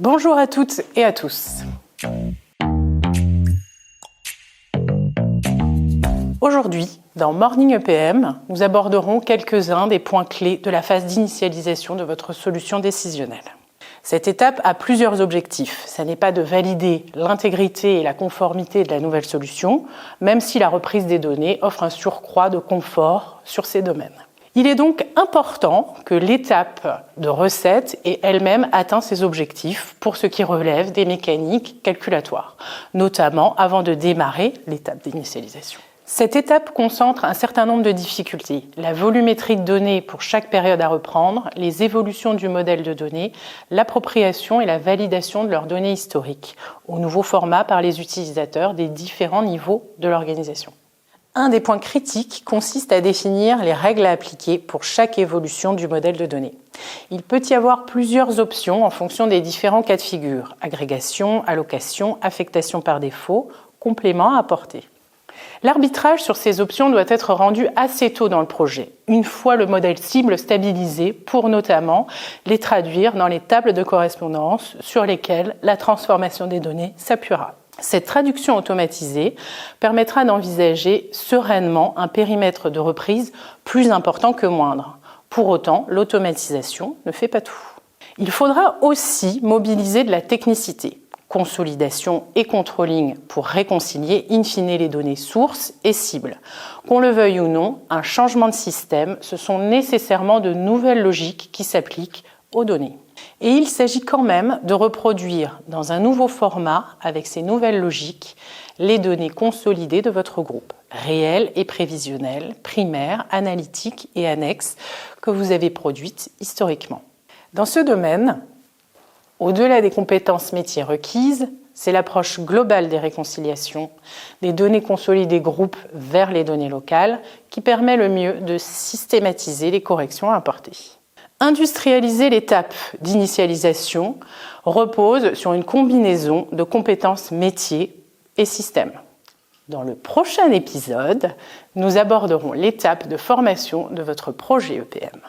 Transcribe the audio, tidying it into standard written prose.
Bonjour à toutes et à tous. Aujourd'hui, dans Morning EPM, nous aborderons quelques-uns des points clés de la phase d'initialisation de votre solution décisionnelle. Cette étape a plusieurs objectifs. Ce n'est pas de valider l'intégrité et la conformité de la nouvelle solution, même si la reprise des données offre un surcroît de confort sur ces domaines. Il est donc important que l'étape de recette ait elle-même atteint ses objectifs pour ce qui relève des mécaniques calculatoires, notamment avant de démarrer l'étape d'initialisation. Cette étape concentre un certain nombre de difficultés. La volumétrie de données pour chaque période à reprendre, les évolutions du modèle de données, l'appropriation et la validation de leurs données historiques au nouveau format par les utilisateurs des différents niveaux de l'organisation. Un des points critiques consiste à définir les règles à appliquer pour chaque évolution du modèle de données. Il peut y avoir plusieurs options en fonction des différents cas de figure: agrégation, allocation, affectation par défaut, complément à apporter. L'arbitrage sur ces options doit être rendu assez tôt dans le projet, une fois le modèle cible stabilisé, pour notamment les traduire dans les tables de correspondance sur lesquelles la transformation des données s'appuiera. Cette traduction automatisée permettra d'envisager sereinement un périmètre de reprise plus important que moindre. Pour autant, l'automatisation ne fait pas tout. Il faudra aussi mobiliser de la technicité, consolidation et controlling pour réconcilier in fine les données sources et cibles. Qu'on le veuille ou non, un changement de système, ce sont nécessairement de nouvelles logiques qui s'appliquent aux données. Et il s'agit quand même de reproduire dans un nouveau format, avec ces nouvelles logiques, les données consolidées de votre groupe, réelles et prévisionnelles, primaires, analytiques et annexes, que vous avez produites historiquement. Dans ce domaine, au-delà des compétences métiers requises, c'est l'approche globale des réconciliations, des données consolidées groupes vers les données locales, qui permet le mieux de systématiser les corrections à apporter. Industrialiser l'étape d'initialisation repose sur une combinaison de compétences métiers et systèmes. Dans le prochain épisode, nous aborderons l'étape de formation de votre projet EPM.